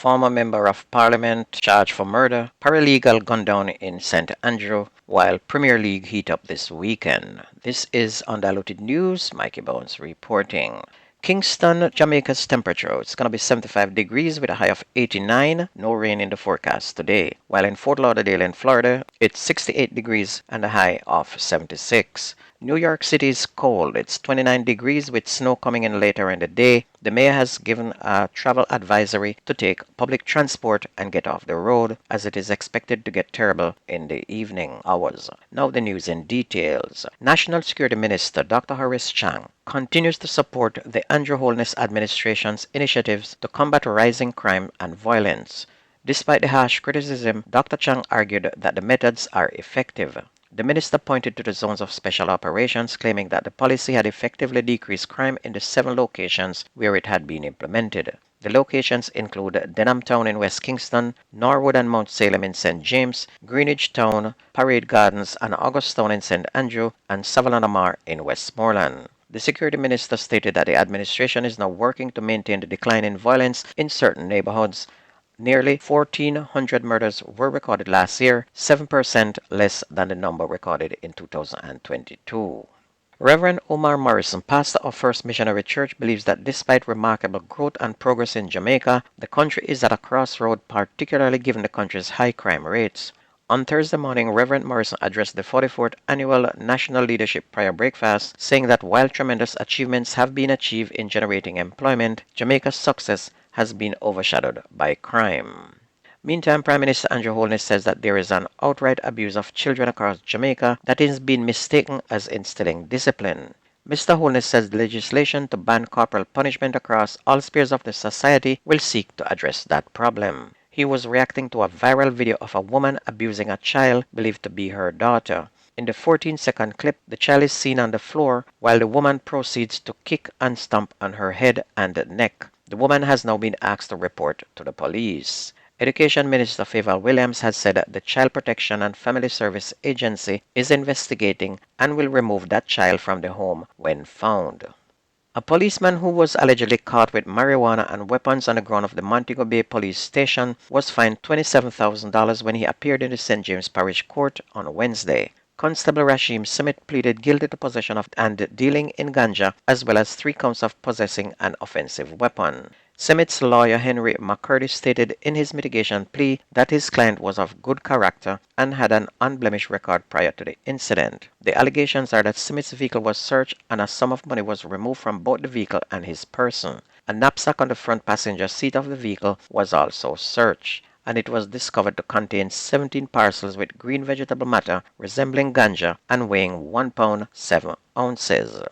former member of parliament charged for murder, Paralegal Gunned down in St. Andrew, while Premier League heat up this weekend. This is Undiluted News. Mikey Bones reporting. Kingston, Jamaica's temperature, it's going to be 75 degrees with a high of 89, no rain in the forecast today. While in Fort Lauderdale in Florida, it's 68 degrees and a high of 76. New York City is cold. It's 29 degrees with snow coming in later in the day. The mayor has given a travel advisory to take public transport and get off the road as it is expected to get terrible in the evening hours. Now the news in details. National Security Minister Dr. Horace Chang continues to support the Andrew Holness administration's initiatives to combat rising crime and violence. Despite the harsh criticism, Dr. Chang argued that the methods are effective. The minister pointed to the zones of special operations, claiming that the policy had effectively decreased crime in the 7 locations where it had been implemented. The locations include Denham Town in West Kingston, Norwood and Mount Salem in St. James, Greenwich Town, Parade Gardens and Augustown in St. Andrew, and Savannah in Westmoreland. The security minister stated that the administration is now working to maintain the decline in violence in certain neighborhoods. Nearly 1,400 murders were recorded last year, 7% less than the number recorded in 2022. Reverend Omar Morrison, pastor of First Missionary Church, believes that despite remarkable growth and progress in Jamaica, the country is at a crossroad, particularly given the country's high crime rates. On Thursday morning, Reverend Morrison addressed the 44th Annual National Leadership Prayer Breakfast, saying that while tremendous achievements have been achieved in generating employment, Jamaica's success has been overshadowed by crime. Meantime, Prime Minister Andrew Holness says that there is an outright abuse of children across Jamaica that is being mistaken as instilling discipline. Mr. Holness says legislation to ban corporal punishment across all spheres of the society will seek to address that problem. He was reacting to a viral video of a woman abusing a child believed to be her daughter. In the 14-second clip, the child is seen on the floor while the woman proceeds to kick and stomp on her head and neck. The woman has now been asked to report to the police. Education Minister Favour Williams has said that the Child Protection and Family Service Agency is investigating and will remove that child from the home when found. A policeman who was allegedly caught with marijuana and weapons on the ground of the Montego Bay Police Station was fined $27,000 when he appeared in the St. James Parish Court on Wednesday. Constable Rashim Simit pleaded guilty to possession of and dealing in ganja, as well as 3 counts of possessing an offensive weapon. Simit's lawyer Henry McCurdy stated in his mitigation plea that his client was of good character and had an unblemished record prior to the incident. The allegations are that Simit's vehicle was searched and a sum of money was removed from both the vehicle and his person. A knapsack on the front passenger seat of the vehicle was also searched, and it was discovered to contain 17 parcels with green vegetable matter resembling ganja and weighing 1 pound 7 ounces.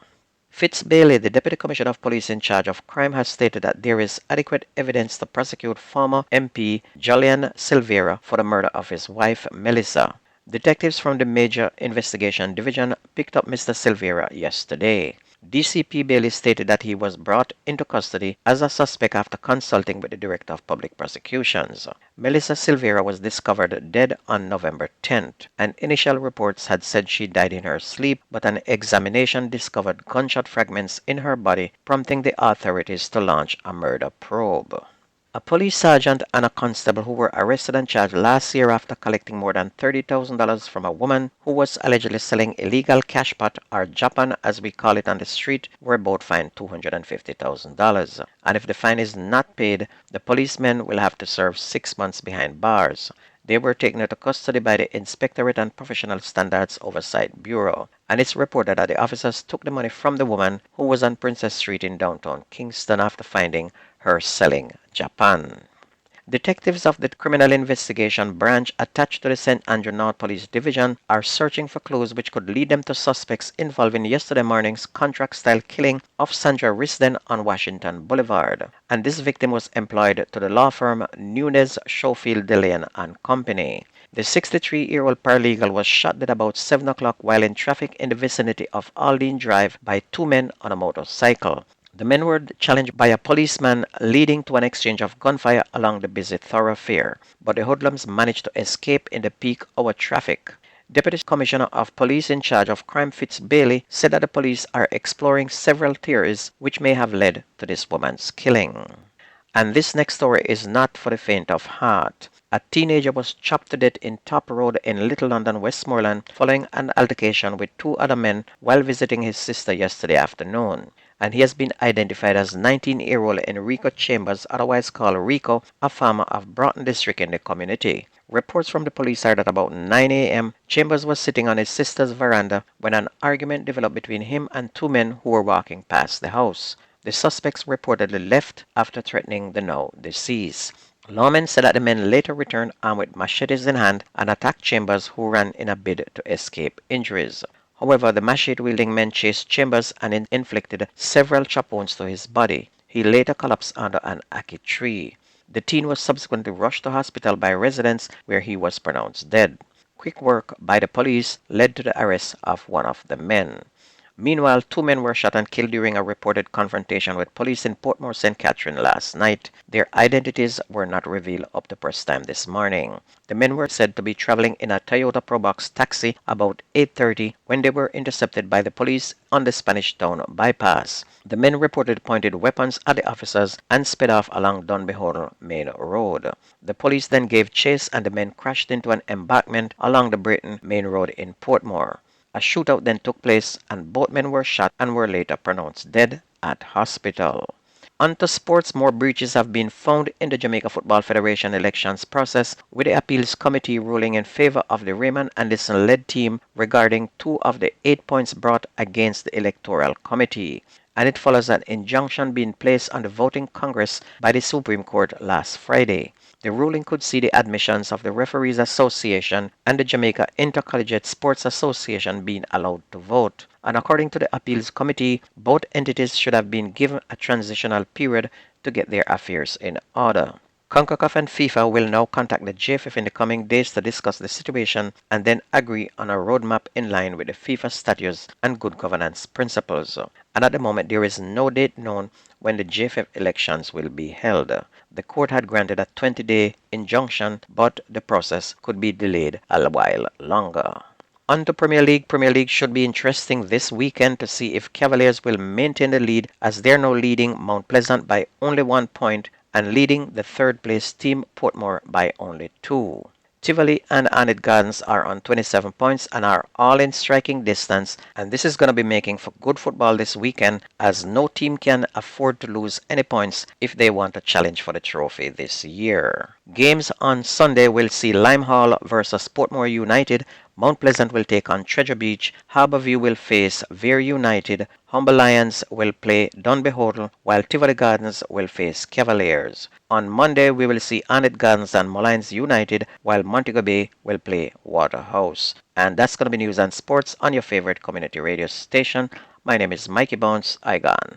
Fitz Bailey, the Deputy Commissioner of Police in charge of crime, has stated that there is adequate evidence to prosecute former MP Julian Silvera for the murder of his wife Melissa. Detectives from the Major Investigation Division picked up Mr. Silvera yesterday. DCP Bailey stated that he was brought into custody as a suspect after consulting with the Director of Public Prosecutions. Melissa Silvera was discovered dead on November 10th, and initial reports had said she died in her sleep, but an examination discovered gunshot fragments in her body, prompting the authorities to launch a murder probe. A police sergeant and a constable who were arrested and charged last year after collecting more than $30,000 from a woman who was allegedly selling illegal cash pot, or Japan as we call it on the street, were both fined $250,000. And if the fine is not paid, the policemen will have to serve 6 months behind bars. They were taken into custody by the Inspectorate and Professional Standards Oversight Bureau, and it's reported that the officers took the money from the woman who was on Princess Street in downtown Kingston after finding her selling Japan. Detectives of the Criminal Investigation Branch attached to the St. Andrew North Police Division are searching for clues which could lead them to suspects involved in yesterday morning's contract-style killing of Sandra Risden on Washington Boulevard, and this victim was employed to the law firm Nunez, Schofield, DeLeon and Company. The 63-year-old paralegal was shot dead about 7 o'clock while in traffic in the vicinity of Aldine Drive by 2 men on a motorcycle. The men were challenged by a policeman, leading to an exchange of gunfire along the busy thoroughfare, but the hoodlums managed to escape in the peak hour traffic. Deputy Commissioner of Police in charge of crime Fitz Bailey said that the police are exploring several theories which may have led to this woman's killing. And this next story is not for the faint of heart. A teenager was chopped to death in Top Road in Little London, Westmoreland, following an altercation with two other men while visiting his sister yesterday afternoon. And he has been identified as 19-year-old Enrico Chambers, otherwise called Rico, a farmer of Broughton District in the community. Reports from the police are that about 9 a.m., Chambers was sitting on his sister's veranda when an argument developed between him and two men who were walking past the house. The suspects reportedly left after threatening the now deceased. Lawmen said that the men later returned armed with machetes in hand and attacked Chambers, who ran in a bid to escape injuries. However, the machete-wielding men chased Chambers and inflicted several chop wounds to his body. He later collapsed under an ackee tree. The teen was subsequently rushed to hospital by residents where he was pronounced dead. Quick work by the police led to the arrest of one of the men. Meanwhile, two men were shot and killed during a reported confrontation with police in Portmore, St. Catherine last night. Their identities were not revealed up to press time this morning. The men were said to be traveling in a Toyota Probox taxi about 8:30 when they were intercepted by the police on the Spanish Town bypass. The men reportedly pointed weapons at the officers and sped off along Dunbeholder Main Road. The police then gave chase and the men crashed into an embankment along the Brayton Main Road in Portmore. A shootout then took place and both men were shot and were later pronounced dead at hospital. On to sports, more breaches have been found in the Jamaica Football Federation elections process, with the appeals committee ruling in favor of the Raymond Anderson-led team regarding 2 of the 8 points brought against the electoral committee. And it follows an injunction being placed on the voting Congress by the Supreme Court last Friday. The ruling could see the admissions of the Referees Association and the Jamaica Intercollegiate Sports Association being allowed to vote. And according to the appeals committee, both entities should have been given a transitional period to get their affairs in order. CONCACAF and FIFA will now contact the JFF in the coming days to discuss the situation and then agree on a roadmap in line with the FIFA statutes and good governance principles. And at the moment, there is no date known when the JFF elections will be held. The court had granted a 20-day injunction, but the process could be delayed a while longer. On to Premier League. Premier League should be interesting this weekend to see if Cavaliers will maintain the lead, as they're now leading Mount Pleasant by only 1 point and leading the third place team Portmore by only 2. Tivoli and Annett Gardens are on 27 points and are all in striking distance, and this is going to be making for good football this weekend, as no team can afford to lose any points if they want to challenge for the trophy this year. Games on Sunday will see Limehall versus Portmore United, Mount Pleasant will take on Treasure Beach, Harborview will face Vere United, Humber Lions will play Dunbeholder, while Tivoli Gardens will face Cavaliers. On Monday, we will see Annett Gardens and Molynes United, while Montego Bay will play Waterhouse. And that's going to be news and sports on your favorite community radio station. My name is Mikey Bones. I gone.